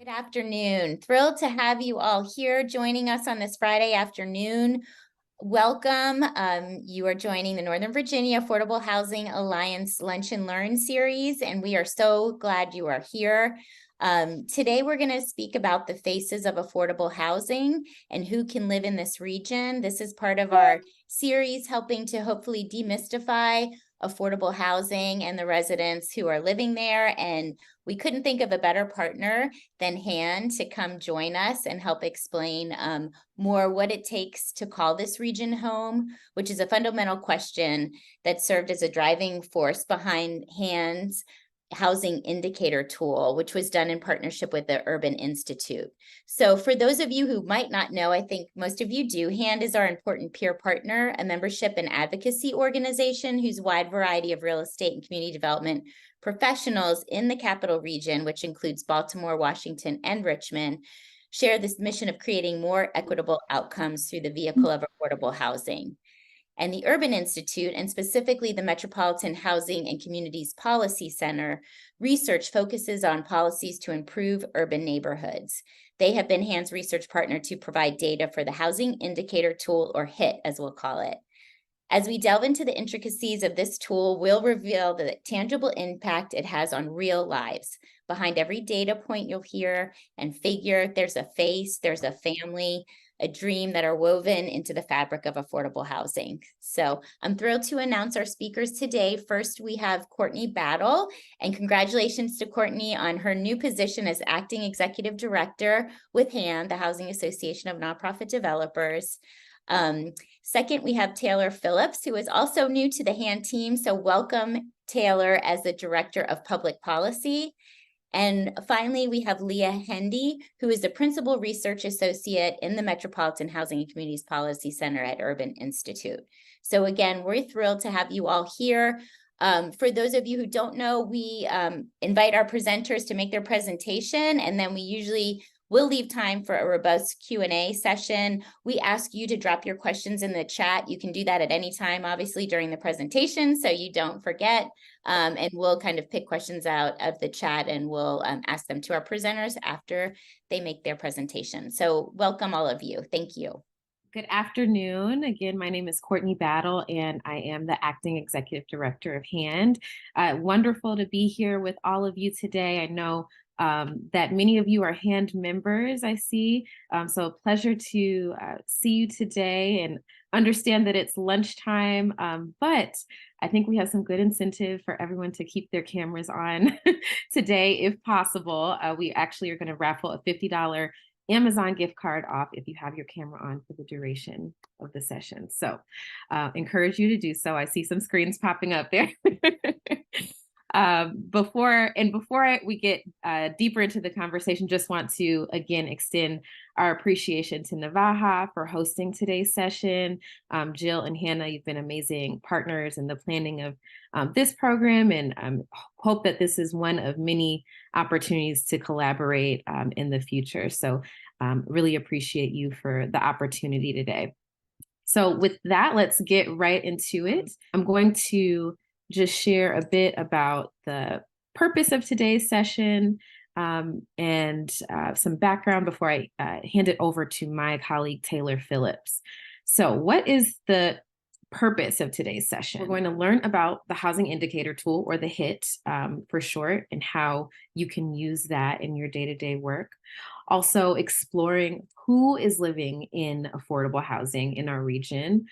Good afternoon. Thrilled to have you all here joining us on this Friday afternoon. Welcome. You are joining the Northern Virginia Affordable Housing Alliance Lunch and Learn series, and we are so glad you are here. Today, we're going to speak about the faces of affordable housing and who can live in this region. This is part of our series helping to hopefully demystify affordable housing and the residents who are living there. And we couldn't think of a better partner than Han to come join us and help explain more what it takes to call this region home, which is a fundamental question that served as a driving force behind Han's housing indicator tool, which was done in partnership with the Urban Institute. So for those of you who might not know, I think most of you do, HAND is our important peer partner, a membership and advocacy organization whose wide variety of real estate and community development professionals in the capital region, which includes Baltimore, Washington, and Richmond, share this mission of creating more equitable outcomes through the vehicle of affordable housing. And the Urban Institute, and specifically the Metropolitan Housing and Communities Policy Center, research focuses on policies to improve urban neighborhoods. They have been HAN's research partner to provide data for the Housing Indicator Tool, or HIT, as we'll call it. As we delve into the intricacies of this tool, we'll reveal the tangible impact it has on real lives. Behind every data point you'll hear and figure, there's a face, there's a family, a dream that are woven into the fabric of affordable housing. So I'm thrilled to announce our speakers today. First, we have Courtney Battle, and congratulations to Courtney on her new position as Acting Executive Director with HAN, the Housing Association of Nonprofit Developers. Second, we have Taylor Phillips, who is also new to the HAN team. So welcome, Taylor, as the Director of Public Policy. And finally, we have Leah Hendy, who is the Principal Research Associate in the Metropolitan Housing and Communities Policy Center at Urban Institute. So again, we're thrilled to have you all here. For those of you who don't know, we invite our presenters to make their presentation, and then we usually will leave time for a robust Q&A session. We ask you to drop your questions in the chat. You can do that at any time, obviously, during the presentation, so you don't forget. And we'll kind of pick questions out of the chat, and we'll ask them to our presenters after they make their presentation. So welcome all of you. Thank you. Good afternoon. Again, my name is Courtney Battle, and I am the Acting Executive Director of HAND. Wonderful to be here with all of you today. I know that many of you are HAND members, I see. So a pleasure to see you today and understand that it's lunchtime, but I think we have some good incentive for everyone to keep their cameras on today, if possible. We actually are going to raffle a $50 Amazon gift card off if you have your camera on for the duration of the session. So encourage you to do so. I see some screens popping up there. Before we get deeper into the conversation, just want to again extend our appreciation to Navaja for hosting today's session. Jill and Hannah, you've been amazing partners in the planning of this program, and hope that this is one of many opportunities to collaborate in the future. So really appreciate you for the opportunity today. So with that, let's get right into it. I'm going to just share a bit about the purpose of today's session and some background before I hand it over to my colleague, Taylor Phillips. So what is the purpose of today's session? We're going to learn about the Housing Indicator Tool, or the HIT for short, and how you can use that in your day-to-day work. Also exploring who is living in affordable housing in our region,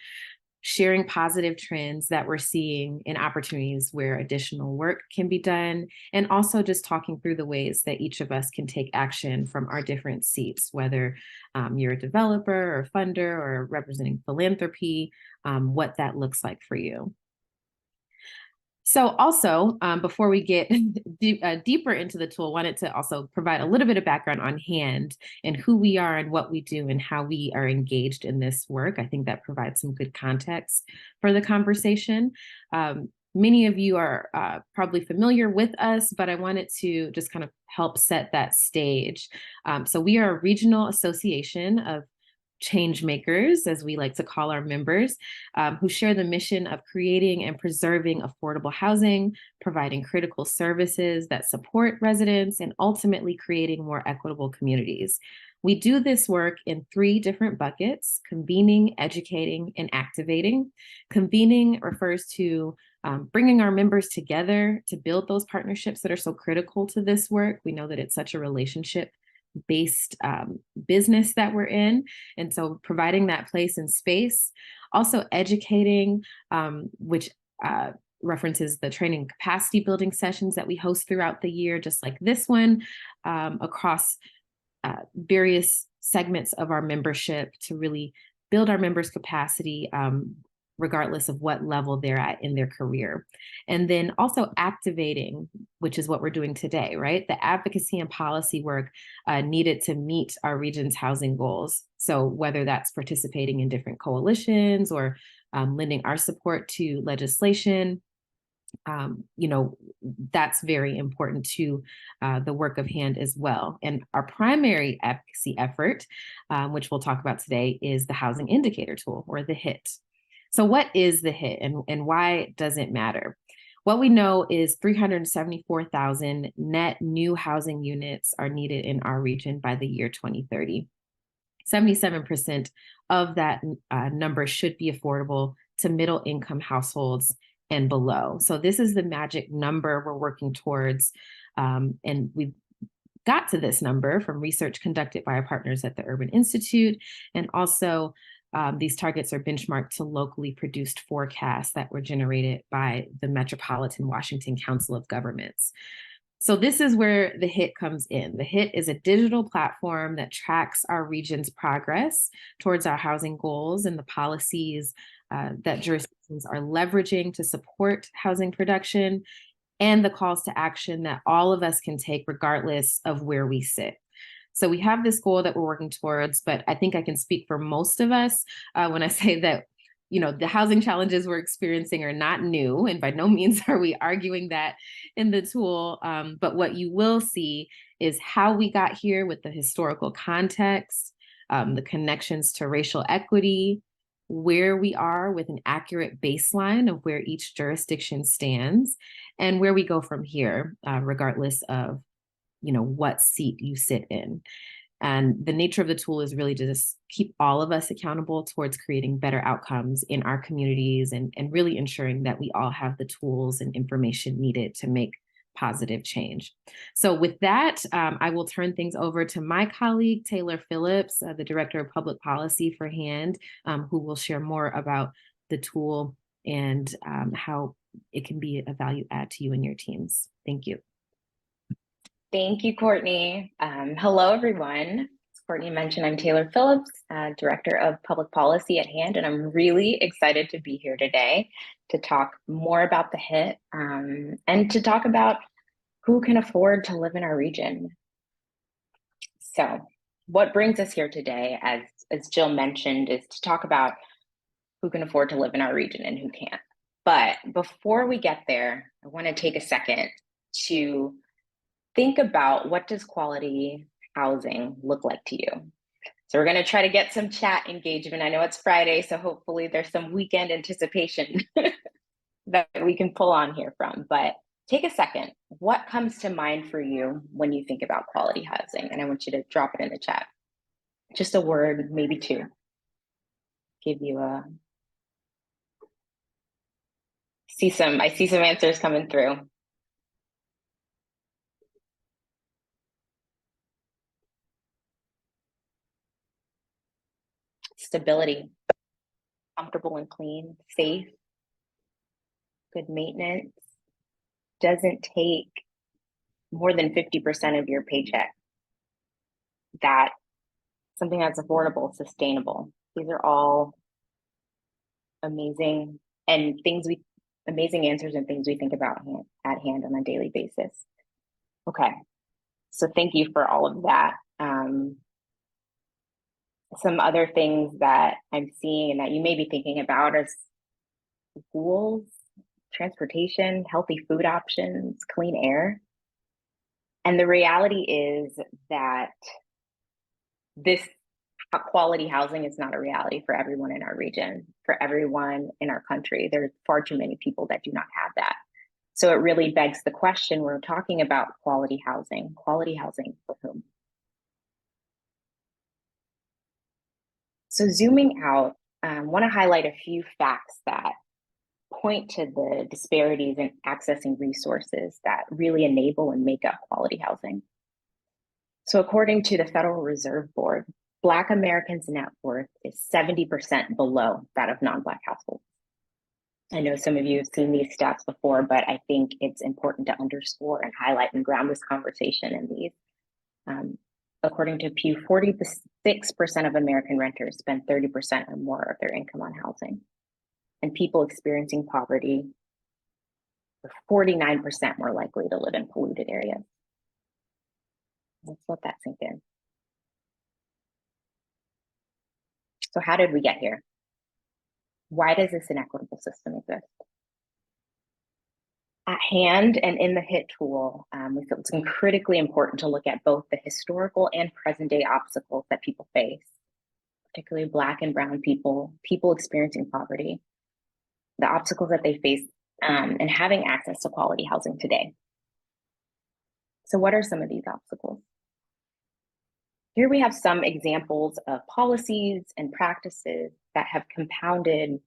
sharing positive trends that we're seeing and opportunities where additional work can be done, and also just talking through the ways that each of us can take action from our different seats, whether you're a developer or funder or representing philanthropy, what that looks like for you. So also, before we get deeper into the tool, wanted to also provide a little bit of background on HAND and who we are and what we do and how we are engaged in this work. I think that provides some good context for the conversation. Many of you are probably familiar with us, but I wanted to just kind of help set that stage. So we are a regional association of change makers, as we like to call our members, who share the mission of creating and preserving affordable housing, providing critical services that support residents, and ultimately creating more equitable communities. We do this work in 3 different buckets: convening, educating, and activating. Convening refers to bringing our members together to build those partnerships that are so critical to this work. We know that it's such a relationship-based business that we're in. And so providing that place and space. Also educating, which references the training capacity building sessions that we host throughout the year, just like this one, across various segments of our membership to really build our members' capacity, regardless of what level they're at in their career. And then also activating, which is what we're doing today, right? The advocacy and policy work needed to meet our region's housing goals. So whether that's participating in different coalitions or lending our support to legislation, that's very important to the work of HAND as well. And our primary advocacy effort, which we'll talk about today, is the Housing Indicator Tool, or the HIT. So what is the HIT, and why does it matter? What we know is 374,000 net new housing units are needed in our region by the year 2030. 77% of that number should be affordable to middle income households and below. So this is the magic number we're working towards. And we've got to this number from research conducted by our partners at the Urban Institute. And also these targets are benchmarked to locally produced forecasts that were generated by the Metropolitan Washington Council of Governments. So this is where the HIT comes in. The HIT is a digital platform that tracks our region's progress towards our housing goals and the policies that jurisdictions are leveraging to support housing production, and the calls to action that all of us can take regardless of where we sit. So we have this goal that we're working towards, but I think I can speak for most of us when I say that the housing challenges we're experiencing are not new, and by no means are we arguing that in the tool. But what you will see is how we got here with the historical context, the connections to racial equity, where we are with an accurate baseline of where each jurisdiction stands, and where we go from here, regardless of what seat you sit in. And the nature of the tool is really to just keep all of us accountable towards creating better outcomes in our communities, and really ensuring that we all have the tools and information needed to make positive change. So with that, I will turn things over to my colleague, Taylor Phillips, the Director of Public Policy for HAND, who will share more about the tool and how it can be a value add to you and your teams. Thank you. Thank you, Courtney. Hello, everyone. As Courtney mentioned, I'm Taylor Phillips, Director of Public Policy at HAND, and I'm really excited to be here today to talk more about the HIT and to talk about who can afford to live in our region. So what brings us here today, as Jill mentioned, is to talk about who can afford to live in our region and who can't. But before we get there, I want to take a second to think about, what does quality housing look like to you? So we're going to try to get some chat engagement. I know it's Friday, so hopefully there's some weekend anticipation that we can pull on here from. But take a second. What comes to mind for you when you think about quality housing? And I want you to drop it in the chat. Just a word, maybe 2. Give you a... I see some answers coming through. Stability, comfortable and clean, safe, good maintenance, doesn't take more than 50% of your paycheck. That something that's affordable, sustainable. These are all amazing amazing answers and things we think about at HAND on a daily basis. Okay, so thank you for all of that. Some other things that I'm seeing and that you may be thinking about are schools, transportation, healthy food options, clean air. And the reality is that this quality housing is not a reality for everyone in our region, for everyone in our country. There are far too many people that do not have that. So it really begs the question, we're talking about quality housing for whom? So zooming out, I want to highlight a few facts that point to the disparities in accessing resources that really enable and make up quality housing. So according to the Federal Reserve Board, Black Americans' net worth is 70% below that of non-Black households. I know some of you have seen these stats before, but I think it's important to underscore and highlight and ground this conversation in these. According to Pew, 46% of American renters spend 30% or more of their income on housing. And people experiencing poverty are 49% more likely to live in polluted areas. Let's let that sink in. So how did we get here? Why does this inequitable system exist? At hand and in the HIT tool, we feel it's critically important to look at both the historical and present day obstacles that people face, particularly Black and Brown people experiencing poverty, the obstacles that they face and having access to quality housing today. So what are some of these obstacles? Here we have some examples of policies and practices that have compounded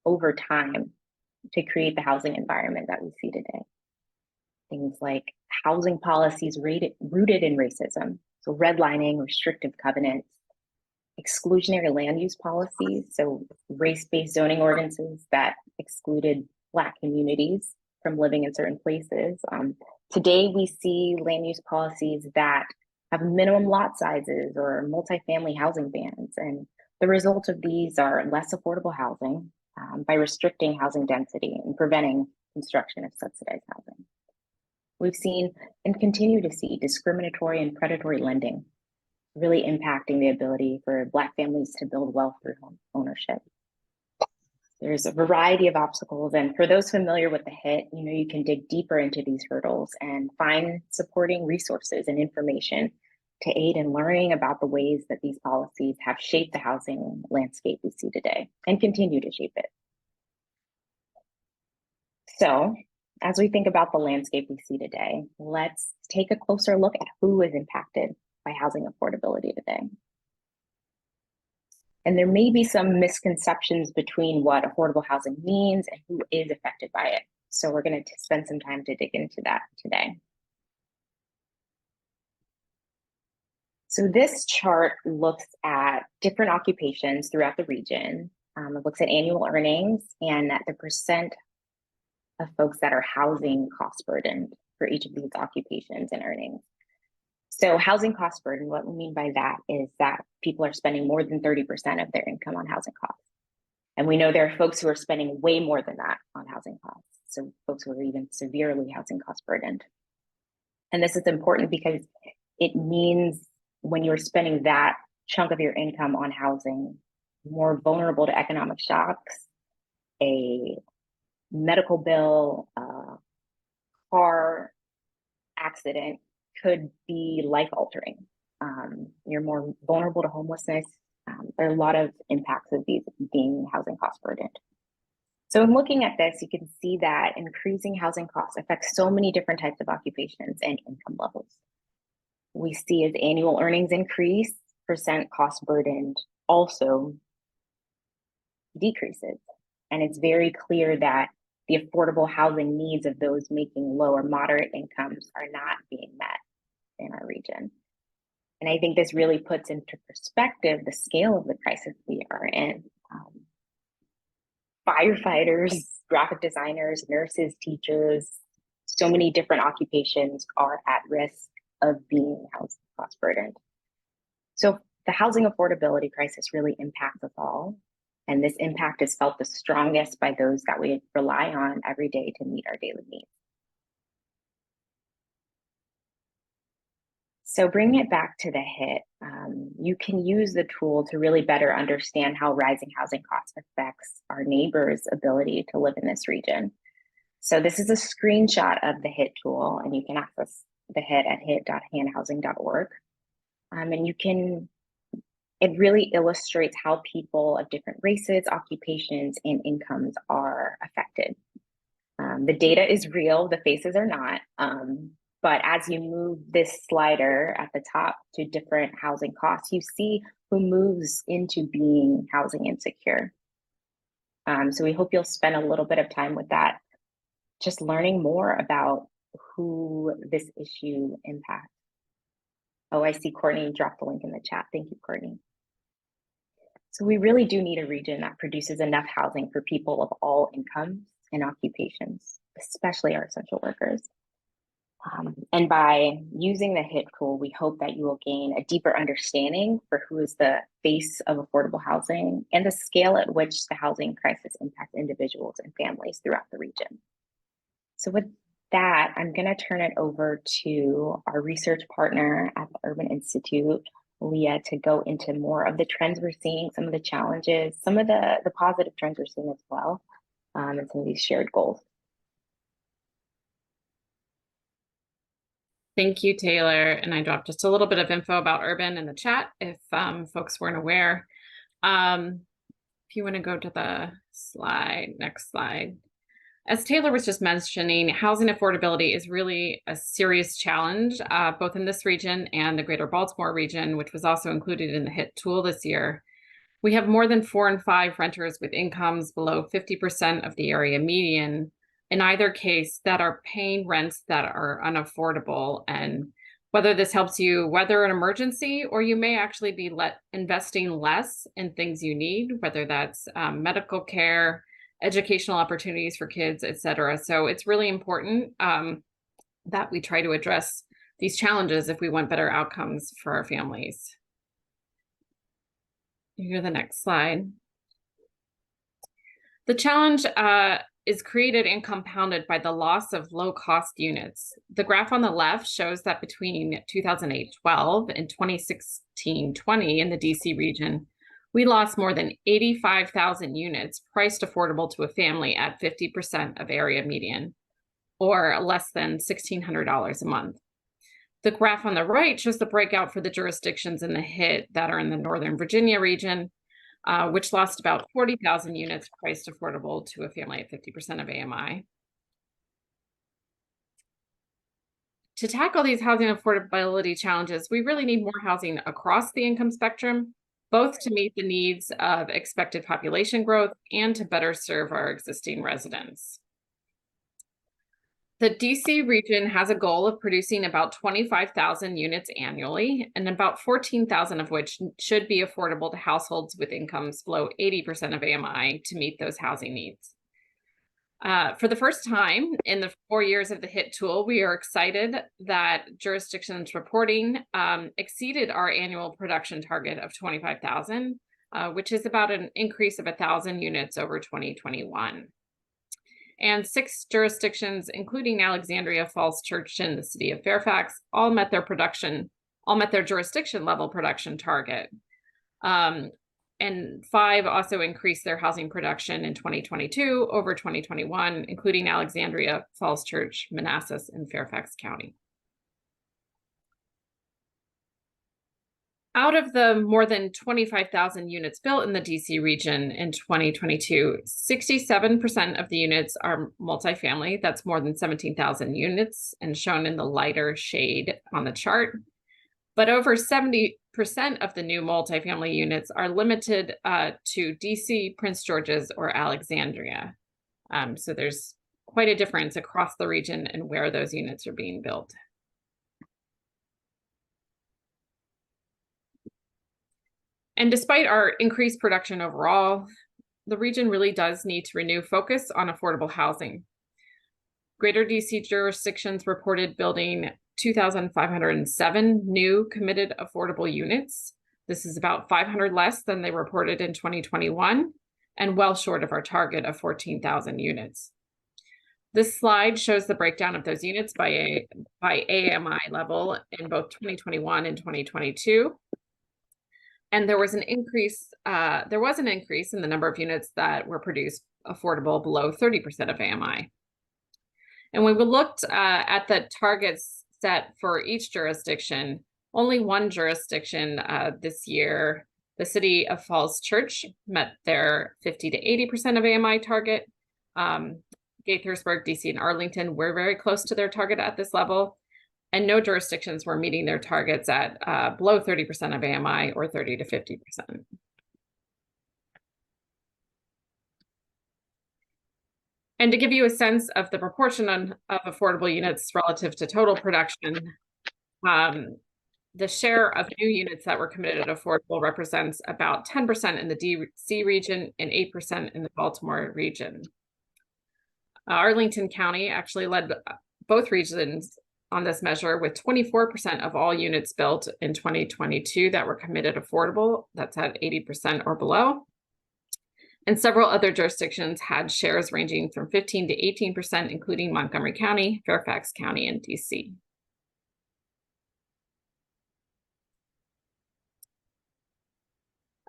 over time to create the housing environment that we see today. Things like housing policies rooted in racism, so redlining, restrictive covenants, exclusionary land use policies, so race-based zoning ordinances that excluded Black communities from living in certain places. Today, we see land use policies that have minimum lot sizes or multifamily housing bans. And the result of these are less affordable housing by restricting housing density and preventing construction of subsidized housing. We've seen and continue to see discriminatory and predatory lending really impacting the ability for Black families to build wealth through home ownership. There's a variety of obstacles, and for those familiar with the HIT, you can dig deeper into these hurdles and find supporting resources and information to aid in learning about the ways that these policies have shaped the housing landscape we see today and continue to shape it. So, as we think about the landscape we see today, let's take a closer look at who is impacted by housing affordability today. And there may be some misconceptions between what affordable housing means and who is affected by it. So we're going to spend some time to dig into that today. So this chart looks at different occupations throughout the region. It looks at annual earnings and at the percent of folks that are housing cost burdened for each of these occupations and earnings. So housing cost burden, what we mean by that is that people are spending more than 30% of their income on housing costs. And we know there are folks who are spending way more than that on housing costs. So folks who are even severely housing cost burdened. And this is important because it means when you're spending that chunk of your income on housing, more vulnerable to economic shocks, a medical bill, a car accident could be life altering. You're more vulnerable to homelessness. There are a lot of impacts of these being housing cost burdened. So in looking at this, you can see that increasing housing costs affects so many different types of occupations and income levels. We see as annual earnings increase, percent cost burdened also decreases. And it's very clear that the affordable housing needs of those making low or moderate incomes are not being met in our region. And I think this really puts into perspective the scale of the crisis we are in. Firefighters, graphic designers, nurses, teachers, so many different occupations are at risk of being housing cost burdened. So the housing affordability crisis really impacts us all. And this impact is felt the strongest by those that we rely on every day to meet our daily needs. So bringing it back to the HIT, you can use the tool to really better understand how rising housing costs affects our neighbors' ability to live in this region. So this is a screenshot of the HIT tool, and you can access the HIT at hit.handhousing.org. And you can It really illustrates how people of different races, occupations, and incomes are affected. The data is real, the faces are not. But as you move this slider at the top to different housing costs, you see who moves into being housing insecure. So we hope you'll spend a little bit of time with that, just learning more about who this issue impacts. Oh, I see Courtney dropped the link in the chat. Thank you, Courtney. So we really do need a region that produces enough housing for people of all incomes and occupations, especially our essential workers. And by using the HIT tool, we hope that you will gain a deeper understanding for who is the face of affordable housing and the scale at which the housing crisis impacts individuals and families throughout the region. So with that, I'm going to turn it over to our research partner at the Urban Institute, Leah, to go into more of the trends we're seeing, some of the challenges, some of the positive trends we're seeing as well, and some of these shared goals. Thank you, Taylor. And I dropped just a little bit of info about Urban in the chat if folks weren't aware. If you want to go to the slide, next slide. As Taylor was just mentioning, housing affordability is really a serious challenge, both in this region and the greater Baltimore region, which was also included in the HIT tool this year. We have more than 4 in 5 renters with incomes below 50% of the area median, in either case, that are paying rents that are unaffordable. And whether this helps you weather an emergency, or you may actually be investing less in things you need, whether that's medical care, educational opportunities for kids, et cetera. So it's really important that we try to address these challenges if we want better outcomes for our families. Here's the next slide. The challenge is created and compounded by the loss of low-cost units. The graph on the left shows that between 2008-12 and 2016-20 in the DC region, we lost more than 85,000 units priced affordable to a family at 50% of area median, or less than $1,600 a month. The graph on the right shows the breakout for the jurisdictions in the HIT that are in the Northern Virginia region, which lost about 40,000 units priced affordable to a family at 50% of AMI. To tackle these housing affordability challenges, we really need more housing across the income spectrum, both to meet the needs of expected population growth and to better serve our existing residents. The DC region has a goal of producing about 25,000 units annually, and about 14,000 of which should be affordable to households with incomes below 80% of AMI to meet those housing needs. For the first time in the 4 years of the HIT tool, we are excited that jurisdictions reporting exceeded our annual production target of 25,000, which is about an increase of 1,000 units over 2021. And 6 jurisdictions, including Alexandria Falls Church and the city of Fairfax, all met their jurisdiction level production target. And 5 also increased their housing production in 2022 over 2021, including Alexandria Falls Church, Manassas, and Fairfax County. Out of the more than 25,000 units built in the DC region in 2022, 67% of the units are multifamily. That's more than 17,000 units and shown in the lighter shade on the chart. But over 70% of the new multifamily units are limited to DC, Prince George's, or Alexandria. So there's quite a difference across the region and where those units are being built. And despite our increased production overall, the region really does need to renew focus on affordable housing. Greater DC jurisdictions reported building 2,507 new committed affordable units. This is about 500 less than they reported in 2021 and well short of our target of 14,000 units. This slide shows the breakdown of those units by AMI level in both 2021 and 2022. And there was an increase in the number of units that were produced affordable below 30% of AMI. And when we looked at the targets set for each jurisdiction, only one jurisdiction this year The City of Falls Church met their 50 to 80% of AMI target. Gaithersburg, DC, and Arlington were very close to their target at this level, and no jurisdictions were meeting their targets at below 30% of AMI or 30 to 50%. And to give you a sense of the proportion of affordable units relative to total production, the share of new units that were committed affordable represents about 10% in the DC region and 8% in the Baltimore region. Arlington County actually led both regions on this measure, with 24% of all units built in 2022 that were committed affordable. That's at 80% or below. And several other jurisdictions had shares ranging from 15 to 18%, including Montgomery County, Fairfax County, and DC.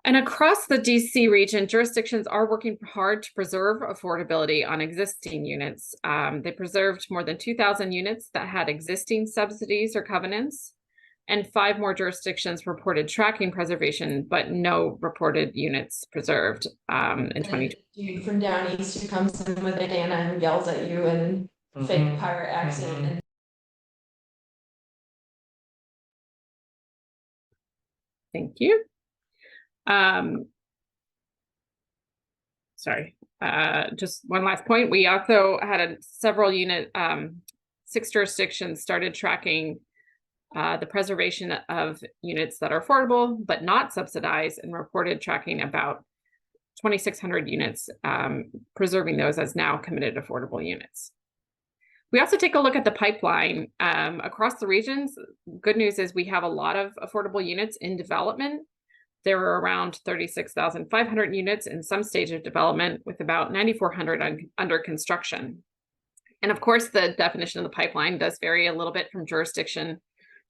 And across the DC region, jurisdictions are working hard to preserve affordability on existing units. They preserved more than 2,000 units that had existing subsidies or covenants, and 5 more jurisdictions reported tracking preservation, but no reported units preserved in 2020. Dude from down east who comes in with a bandana and yells at you in fake pirate accent. And Thank you. Sorry, just one last point. We also had several 6 jurisdictions started tracking the preservation of units that are affordable but not subsidized, and reported tracking about 2,600 units, preserving those as now committed affordable units. We also take a look at the pipeline across the regions. Good news is we have a lot of affordable units in development. There were around 36,500 units in some stage of development, with about 9,400 under construction. And of course, the definition of the pipeline does vary a little bit from jurisdiction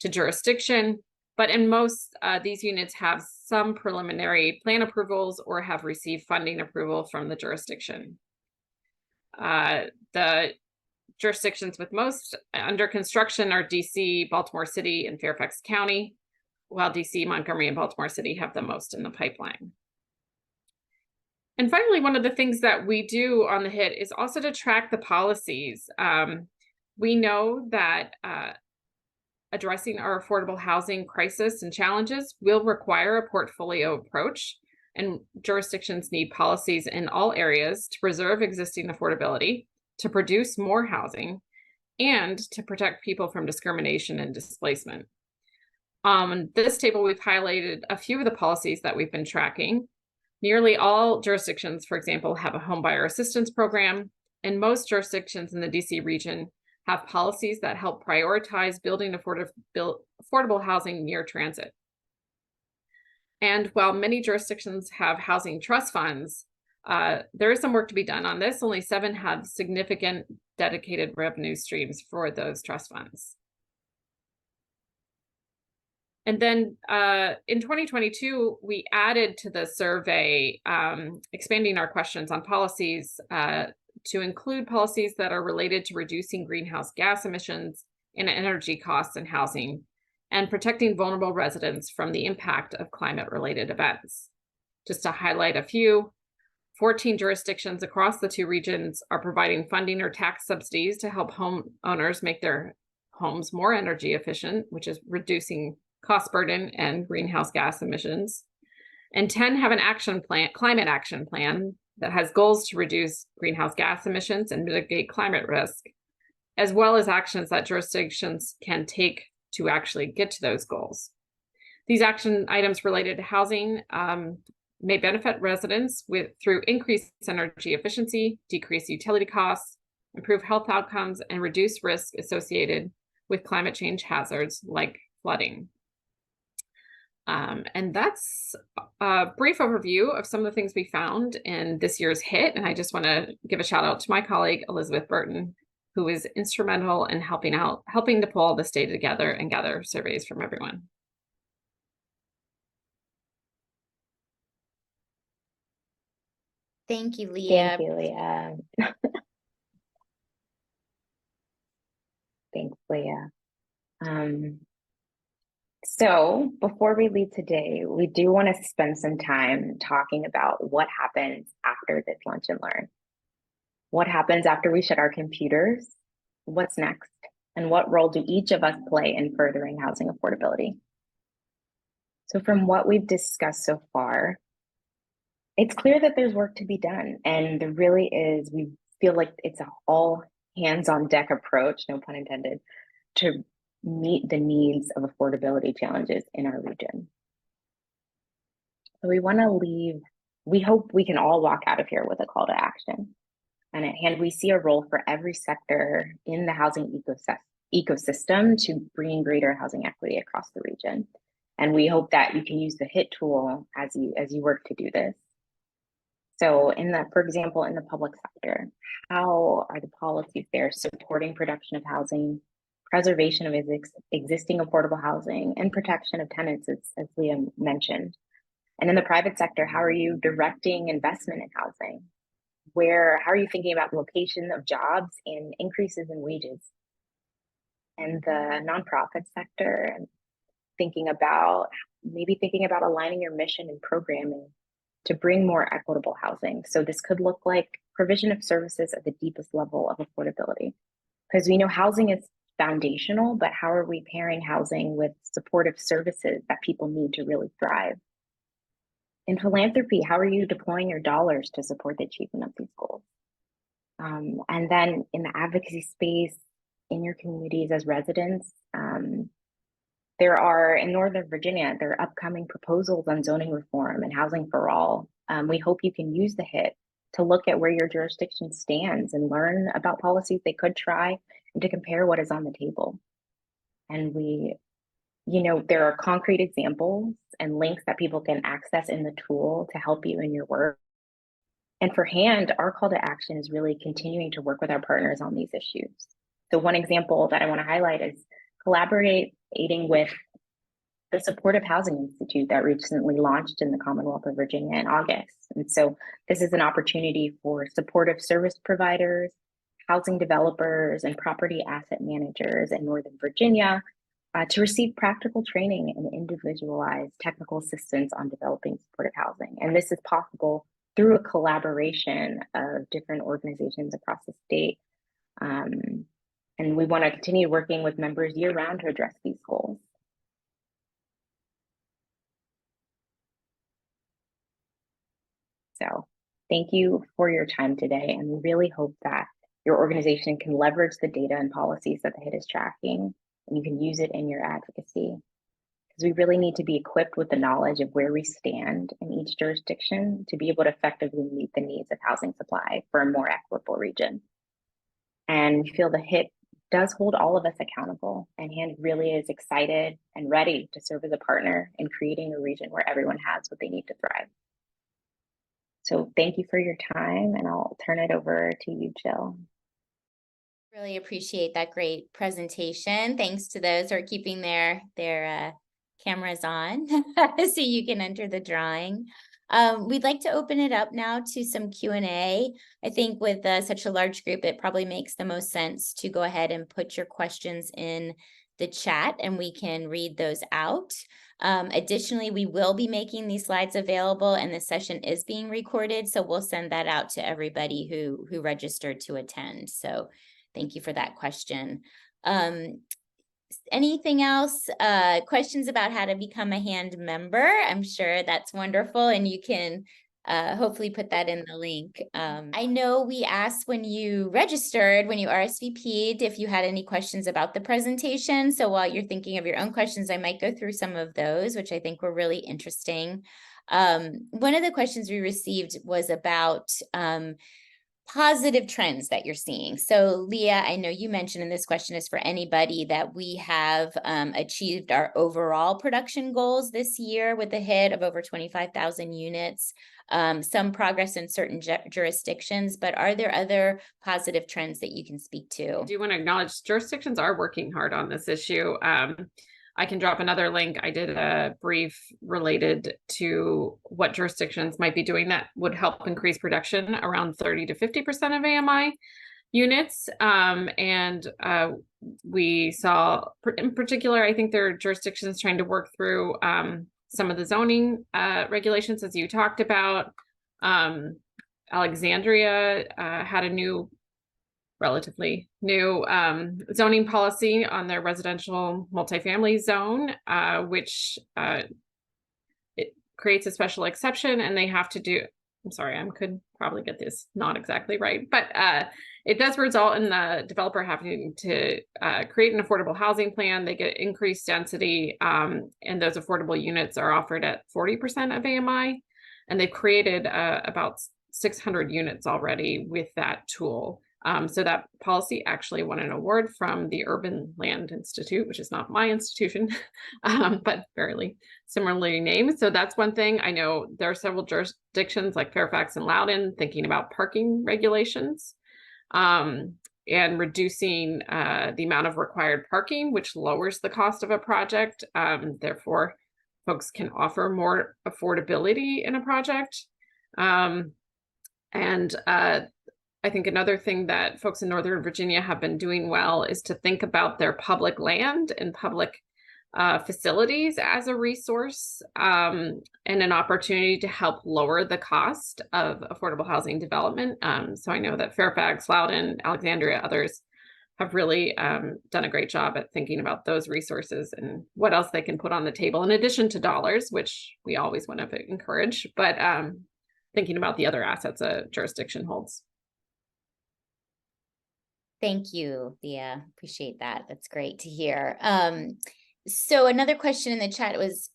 to jurisdiction, but in most, these units have some preliminary plan approvals or have received funding approval from the jurisdiction. The jurisdictions with most under construction are DC, Baltimore City, and Fairfax County, while DC, Montgomery, and Baltimore City have the most in the pipeline. And finally, one of the things that we do on the HIT is also to track the policies. We know that addressing our affordable housing crisis and challenges will require a portfolio approach, and jurisdictions need policies in all areas to preserve existing affordability, to produce more housing, and to protect people from discrimination and displacement. On this table, we've highlighted a few of the policies that we've been tracking. Nearly all jurisdictions, for example, have a homebuyer assistance program, and most jurisdictions in the DC region have policies that help prioritize building affordable housing near transit. And while many jurisdictions have housing trust funds, there is some work to be done on this. Only 7 have significant dedicated revenue streams for those trust funds. And then in 2022, we added to the survey, expanding our questions on policies to include policies that are related to reducing greenhouse gas emissions and energy costs in housing, and protecting vulnerable residents from the impact of climate-related events. Just to highlight a few, 14 jurisdictions across the 2 regions are providing funding or tax subsidies to help homeowners make their homes more energy efficient, which is reducing cost burden and greenhouse gas emissions. And 10 have an climate action plan that has goals to reduce greenhouse gas emissions and mitigate climate risk, as well as actions that jurisdictions can take to actually get to those goals. These action items related to housing may benefit residents through increased energy efficiency, decreased utility costs, improve health outcomes, and reduce risk associated with climate change hazards like flooding. And that's a brief overview of some of the things we found in this year's HIT. And I just want to give a shout out to my colleague, Elizabeth Burton, who is instrumental in helping to pull all this data together and gather surveys from everyone. Thank you, Leah. Thank you, Leah. Thanks, Leah. So before we leave today, we do want to spend some time talking about what happens after this lunch and learn. What happens after we shut our computers? What's next? And what role do each of us play in furthering housing affordability? So from what we've discussed so far, it's clear that there's work to be done. And there really is, we feel like it's an all hands on deck approach, no pun intended, to meet the needs of affordability challenges in our region. So we hope we can all walk out of here with a call to action. And at hand, we see a role for every sector in the housing ecosystem to bring greater housing equity across the region. And we hope that you can use the HIT tool as you work to do this. So for example, in the public sector, how are the policies there supporting production of housing, preservation of existing affordable housing, and protection of tenants, as Leah mentioned? And in the private sector, how are you directing investment in housing? How are you thinking about the location of jobs and increases in wages? And the nonprofit sector, thinking about aligning your mission and programming to bring more equitable housing. So this could look like provision of services at the deepest level of affordability, because we know housing is foundational, but how are we pairing housing with supportive services that people need to really thrive? In philanthropy, how are you deploying your dollars to support the achievement of these goals? And then in the advocacy space, in your communities as residents, there are, in Northern Virginia, there are upcoming proposals on zoning reform and housing for all. We hope you can use the HIT to look at where your jurisdiction stands and learn about policies they could try and to compare what is on the table. And there are concrete examples and links that people can access in the tool to help you in your work. And for HAND, our call to action is really continuing to work with our partners on these issues. So one example that I want to highlight is collaborating with the Supportive Housing Institute that recently launched in the Commonwealth of Virginia in August. And so this is an opportunity for supportive service providers, housing developers, and property asset managers in Northern Virginia to receive practical training and individualized technical assistance on developing supportive housing. And this is possible through a collaboration of different organizations across the state. And we want to continue working with members year-round to address these goals. So thank you for your time today, and we really hope that your organization can leverage the data and policies that the HIT is tracking, and you can use it in your advocacy. Because we really need to be equipped with the knowledge of where we stand in each jurisdiction to be able to effectively meet the needs of housing supply for a more equitable region. And we feel the HIT does hold all of us accountable, and HAND really is excited and ready to serve as a partner in creating a region where everyone has what they need to thrive. So thank you for your time, and I'll turn it over to you, Jill. Really appreciate that great presentation. Thanks to those who are keeping their cameras on so you can enter the drawing. We'd like to open it up now to some Q&A. I think with such a large group, it probably makes the most sense to go ahead and put your questions in the chat and we can read those out. Additionally, we will be making these slides available and the session is being recorded, so we'll send that out to everybody who registered to attend. So thank you for that question. Anything else? Questions about how to become a HAND member? I'm sure that's wonderful, and you can hopefully put that in the link. I know we asked when you registered, when you RSVP'd, if you had any questions about the presentation. So while you're thinking of your own questions, I might go through some of those, which I think were really interesting. One of the questions we received was about positive trends that you're seeing. So Leah, I know you mentioned, and this question is for anybody, that we have achieved our overall production goals this year with a HIT of over 25,000 units, some progress in certain jurisdictions, but are there other positive trends that you can speak to? I do want to acknowledge jurisdictions are working hard on this issue. I can drop another link. I did a brief related to what jurisdictions might be doing that would help increase production around 30 to 50% of AMI. units. And we saw, in particular, I think there are jurisdictions trying to work through some of the zoning regulations, as you talked about. Alexandria had a relatively new zoning policy on their residential multifamily zone, which it creates a special exception, and they have to do, I'm sorry, I could probably get this not exactly right, but it does result in the developer having to create an affordable housing plan. They get increased density, and those affordable units are offered at 40% of AMI. And they've created about 600 units already with that tool. So that policy actually won an award from the Urban Land Institute, which is not my institution, but fairly similarly named. So that's one thing. I know there are several jurisdictions like Fairfax and Loudoun thinking about parking regulations and reducing the amount of required parking, which lowers the cost of a project. Therefore, folks can offer more affordability in a project. I think another thing that folks in Northern Virginia have been doing well is to think about their public land and public facilities as a resource and an opportunity to help lower the cost of affordable housing development. So I know that Fairfax, Loudoun, Alexandria, others have really done a great job at thinking about those resources and what else they can put on the table in addition to dollars, which we always want to encourage, but thinking about the other assets a jurisdiction holds. Thank you, Leah. Appreciate that. That's great to hear. So another question in the chat was,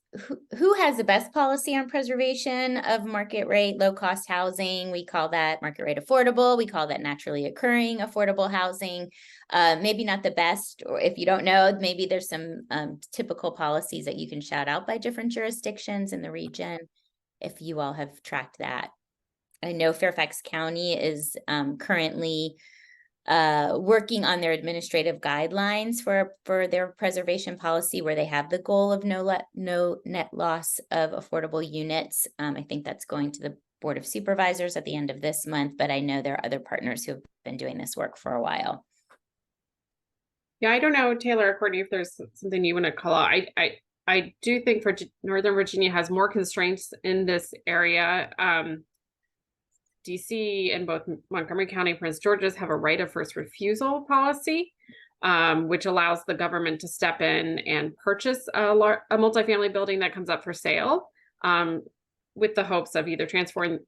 who has the best policy on preservation of market rate, low cost housing? We call that market rate affordable. We call that naturally occurring affordable housing. Maybe not the best, or if you don't know, maybe there's some typical policies that you can shout out by different jurisdictions in the region, if you all have tracked that. I know Fairfax County is currently working on their administrative guidelines for their preservation policy, where they have the goal of no net loss of affordable units. I think that's going to the Board of Supervisors at the end of this month, but I know there are other partners who have been doing this work for a while. Yeah, I don't know, Taylor or Courtney, if there's something you want to call out. I do think for Northern Virginia has more constraints in this area. DC and both Montgomery County and Prince George's have a right of first refusal policy, which allows the government to step in and purchase a multifamily building that comes up for sale, with the hopes of either transferring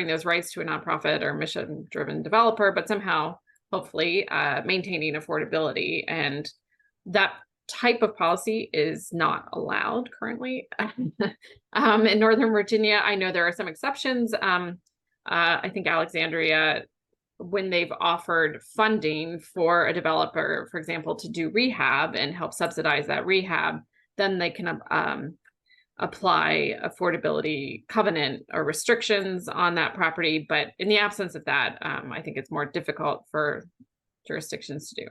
those rights to a nonprofit or mission-driven developer, but somehow, hopefully, maintaining affordability. And that type of policy is not allowed currently. In Northern Virginia, I know there are some exceptions. I think Alexandria, when they've offered funding for a developer, for example, to do rehab and help subsidize that rehab, then they can apply affordability covenant or restrictions on that property. But in the absence of that, I think it's more difficult for jurisdictions to do.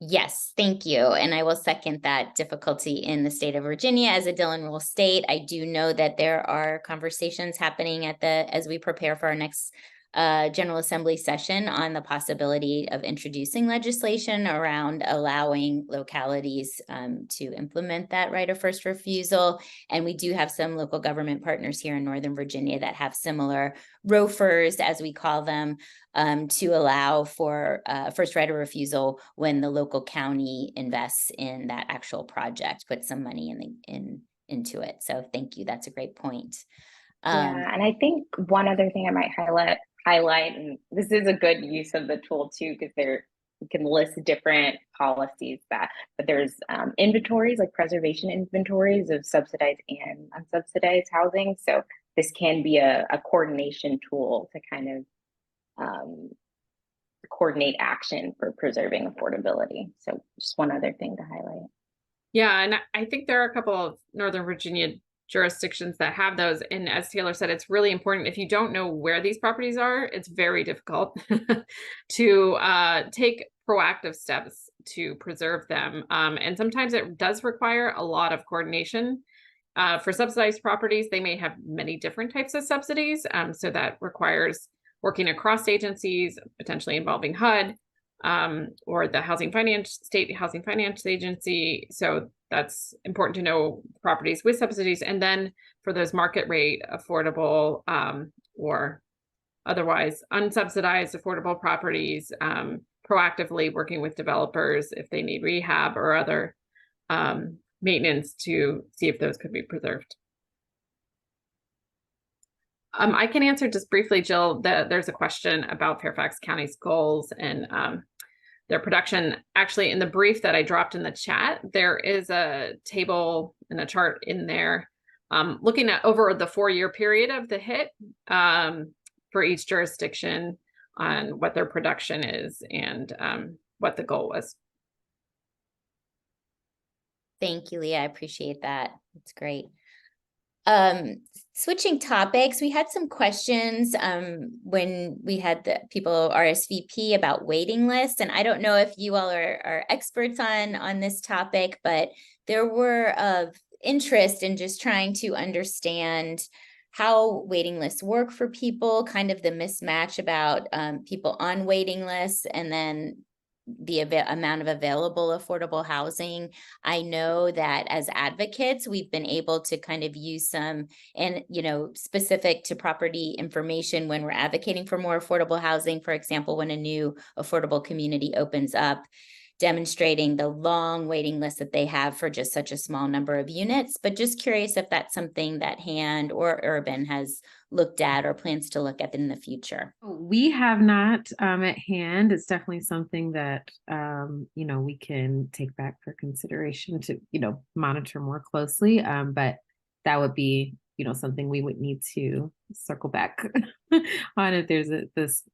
Yes, thank you. And I will second that difficulty in the state of Virginia as a Dillon Rule state. I do know that there are conversations happening as we prepare for our next General Assembly session on the possibility of introducing legislation around allowing localities to implement that right of first refusal. And we do have some local government partners here in Northern Virginia that have similar ROFRs, as we call them, to allow for first right of refusal when the local county invests in that actual project, put some money into it. So thank you. That's a great point. Yeah, and I think one other thing I might highlight, and this is a good use of the tool too, because you can list different policies but there's inventories, like preservation inventories of subsidized and unsubsidized housing. So this can be a coordination tool to kind of coordinate action for preserving affordability. So just one other thing to highlight. Yeah, and I think there are a couple of Northern Virginia jurisdictions that have those. And as Taylor said, it's really important. If you don't know where these properties are, it's very difficult to take proactive steps to preserve them. And sometimes it does require a lot of coordination. For subsidized properties, they may have many different types of subsidies. So that requires working across agencies, potentially involving HUD, or the state housing finance agency. So that's important to know properties with subsidies. And then for those market rate affordable, or otherwise unsubsidized affordable properties, proactively working with developers if they need rehab or other maintenance to see if those could be preserved. I can answer just briefly, Jill, that there's a question about Fairfax County's goals and their production. Actually, in the brief that I dropped in the chat, there is a table and a chart in there looking at over the 4-year period of the HIT for each jurisdiction on what their production is and what the goal was. Thank you, Leah. I appreciate that. That's great. Switching topics, we had some questions when we had the people RSVP about waiting lists, and I don't know if you all are experts on this topic, but there were of interest in just trying to understand how waiting lists work for people, kind of the mismatch about people on waiting lists, and then the amount of available affordable housing. I know that as advocates, we've been able to kind of use some, and specific to property information when we're advocating for more affordable housing. For example, when a new affordable community opens up, demonstrating the long waiting list that they have for just such a small number of units. But just curious if that's something that HAND or Urban has looked at or plans to look at in the future. We have not at HAND. It's definitely something that we can take back for consideration to monitor more closely. But that would be something we would need to circle back on if there's a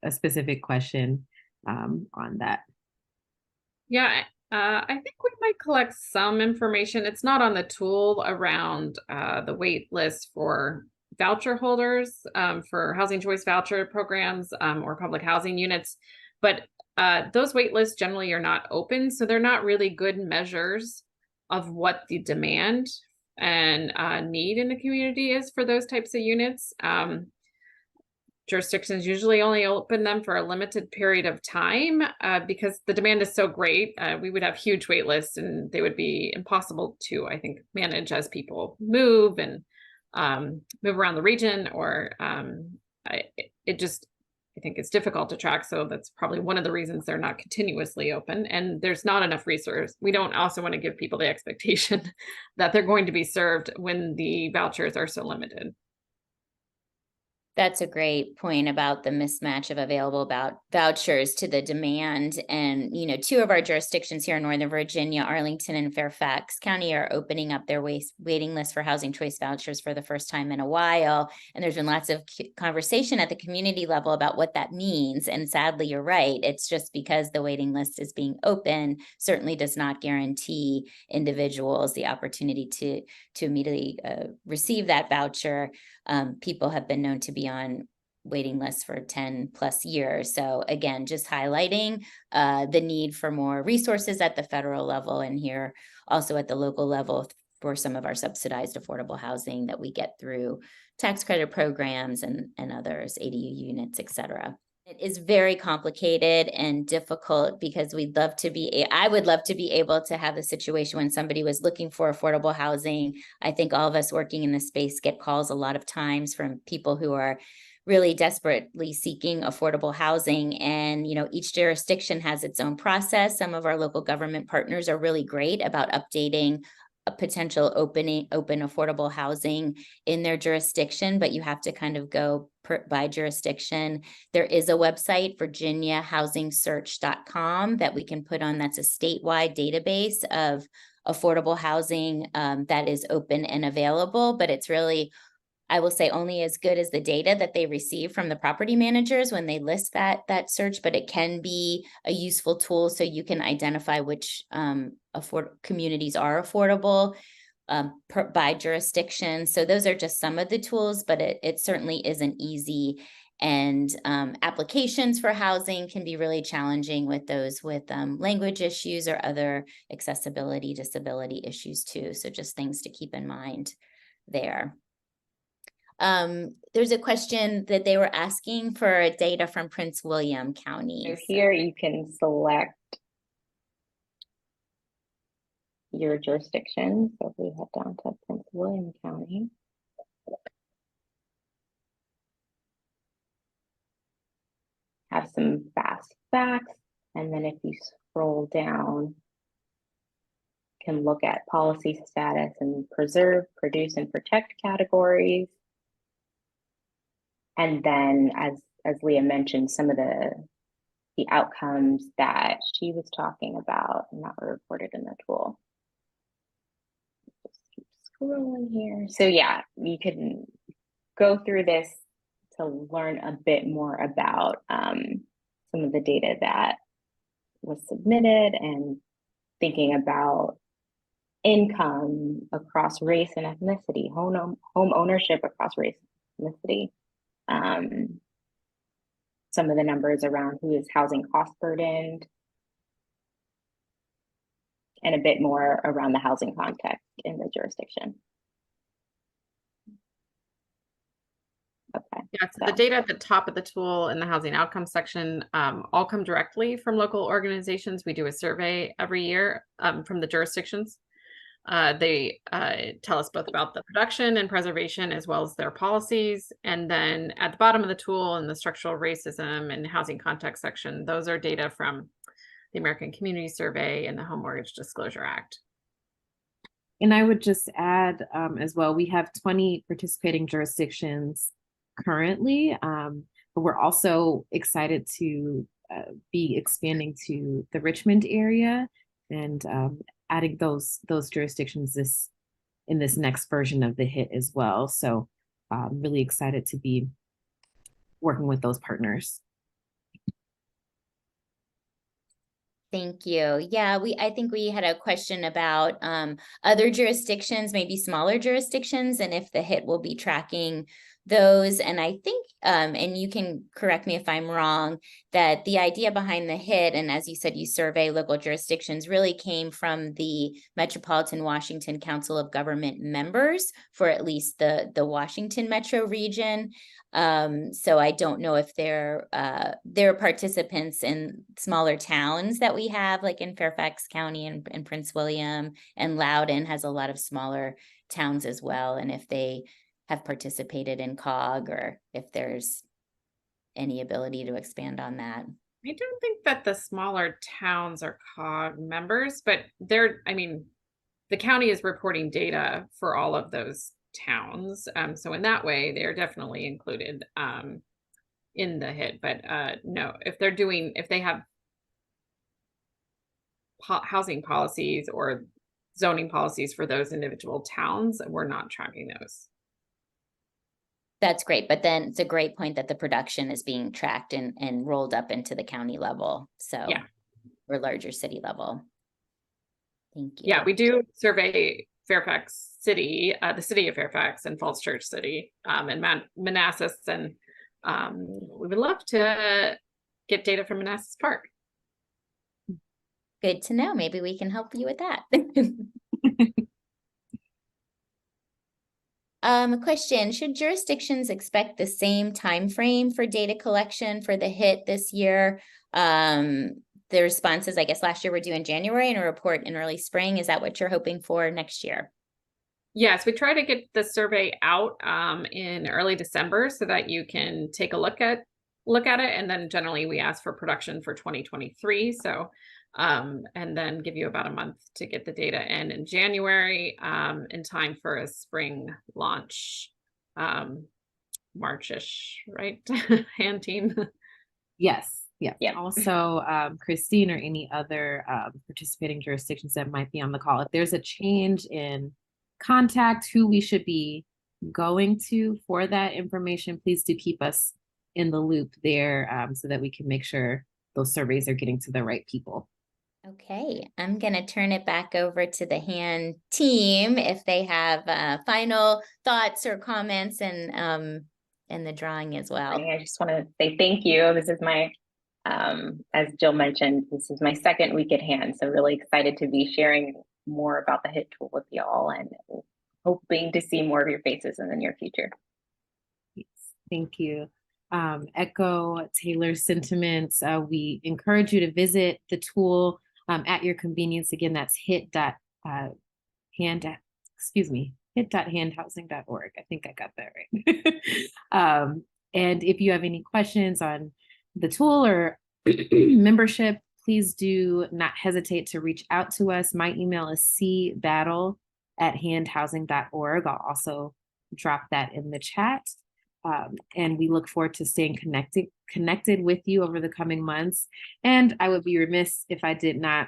specific question on that. Yeah, I think we might collect some information. It's not on the tool around the wait list for voucher holders for housing choice voucher programs or public housing units, but those wait lists generally are not open, so they're not really good measures of what the demand and need in the community is for those types of units. Jurisdictions usually only open them for a limited period of time because the demand is so great. We would have huge wait lists and they would be impossible to, I think, manage as people move and move around the region, or I think it's difficult to track. So that's probably one of the reasons they're not continuously open, and there's not enough resources. We don't also want to give people the expectation that they're going to be served when the vouchers are so limited. That's a great point about the mismatch of available vouchers to the demand. And, 2 of our jurisdictions here in Northern Virginia, Arlington and Fairfax County, are opening up their waiting list for housing choice vouchers for the first time in a while. And there's been lots of conversation at the community level about what that means. And sadly, you're right. It's just because the waiting list is being open certainly does not guarantee individuals the opportunity to immediately receive that voucher. People have been known to be on waiting lists for 10 plus years. So again, just highlighting the need for more resources at the federal level, and here also at the local level for some of our subsidized affordable housing that we get through tax credit programs and others, ADU units, et cetera. It is very complicated and difficult because I would love to be able to have a situation when somebody was looking for affordable housing. I think all of us working in this space get calls a lot of times from people who are really desperately seeking affordable housing. And, each jurisdiction has its own process. Some of our local government partners are really great about updating a potential open affordable housing in their jurisdiction, but you have to kind of go by jurisdiction. There is a website, virginiahousingsearch.com, that we can put on. That's a statewide database of affordable housing that is open and available, but it's really, I will say, only as good as the data that they receive from the property managers when they list that search, but it can be a useful tool so you can identify which communities are affordable by jurisdiction. So those are just some of the tools, but it certainly isn't easy. And applications for housing can be really challenging with those with language issues or other accessibility, disability issues too. So just things to keep in mind there. There's a question that they were asking for data from Prince William County. So here you can select your jurisdiction. So if we head down to Prince William County. Have some fast facts, and then if you scroll down, can look at policy status and preserve, produce, and protect categories. And then as Leah mentioned, some of the outcomes that she was talking about and that were reported in the tool. Just keep scrolling here. So yeah, you can go through this to learn a bit more about some of the data that was submitted and thinking about income across race and ethnicity, home ownership across race and ethnicity, some of the numbers around who is housing cost burdened, and a bit more around the housing context in the jurisdiction. Okay. Yeah, so the data at the top of the tool in the housing outcome section all come directly from local organizations. We do a survey every year from the jurisdictions. They tell us both about the production and preservation as well as their policies. And then at the bottom of the tool in the structural racism and housing context section, those are data from the American Community Survey and the Home Mortgage Disclosure Act. And I would just add as well, we have 20 participating jurisdictions currently, but we're also excited to be expanding to the Richmond area and adding those jurisdictions in this next version of the HIT as well. So I'm really excited to be working with those partners. Thank you. Yeah, I think we had a question about other jurisdictions, maybe smaller jurisdictions, and if the HIT will be tracking those. And I think, and you can correct me if I'm wrong, that the idea behind the HIT, and as you said, you survey local jurisdictions, really came from the Metropolitan Washington Council of Government members for at least the Washington metro region. So I don't know if they're participants in smaller towns that we have, like in Fairfax County and Prince William, and Loudoun has a lot of smaller towns as well. And if they have participated in COG or if there's any ability to expand on that. I don't think that the smaller towns are COG members, but I mean, the county is reporting data for all of those towns. So in that way, they're definitely included in the HIT, but no, if they have housing policies or zoning policies for those individual towns, we're not tracking those. That's great, but then it's a great point that the production is being tracked and rolled up into the county level. So yeah, or larger city level. Thank you. Yeah, we do survey Fairfax City, the city of Fairfax and Falls Church City, and Manassas, and we would love to get data from Manassas Park. Good to know. Maybe we can help you with that. Question, should jurisdictions expect the same time frame for data collection for the HIT this year? The responses, I guess last year we're due in January and a report in early spring. Is that what you're hoping for next year? Yes, we try to get the survey out in early December so that you can take a look at it. And then generally we ask for production for 2023. So and then give you about a month to get the data in January in time for a spring launch, March-ish, right? Hand team. Yes. Yeah. Yep. Also, Christine or any other participating jurisdictions that might be on the call, if there's a change in contact, who we should be going to for that information, please do keep us in the loop there so that we can make sure those surveys are getting to the right people. Okay, I'm going to turn it back over to the hand team if they have final thoughts or comments and the drawing as well. I just want to say thank you. This is my, as Jill mentioned, this is my second week at hand. So really excited to be sharing more about the HIT tool with y'all and hoping to see more of your faces in the near future. Thank you. Echo Taylor's sentiments. We encourage you to visit the tool at your convenience. Again, that's hit.handhousing.org. I think I got that right. And if you have any questions on the tool or membership, please do not hesitate to reach out to us. My email is cbattle@handhousing.org. I'll also drop that in the chat. And we look forward to staying connected with you over the coming months. And I would be remiss if I did not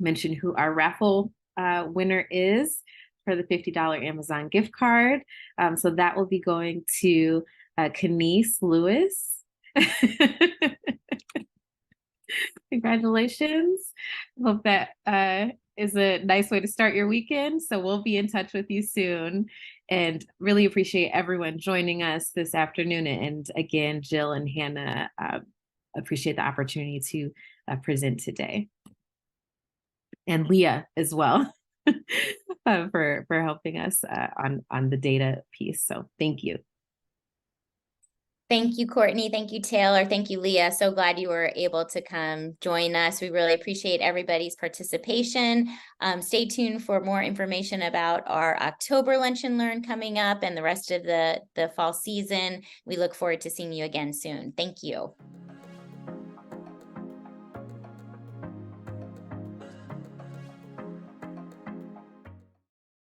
mention who our raffle winner is for the $50 Amazon gift card. So that will be going to Kenise Lewis. Congratulations. Hope that is a nice way to start your weekend. So we'll be in touch with you soon, and really appreciate everyone joining us this afternoon. And again, Jill and Hannah, appreciate the opportunity to present today. And Leah as well for helping us on the data piece. So thank you. Thank you, Courtney. Thank you, Taylor. Thank you, Leah. So glad you were able to come join us. We really appreciate everybody's participation. Stay tuned for more information about our October Lunch and Learn coming up and the rest of the fall season. We look forward to seeing you again soon. Thank you.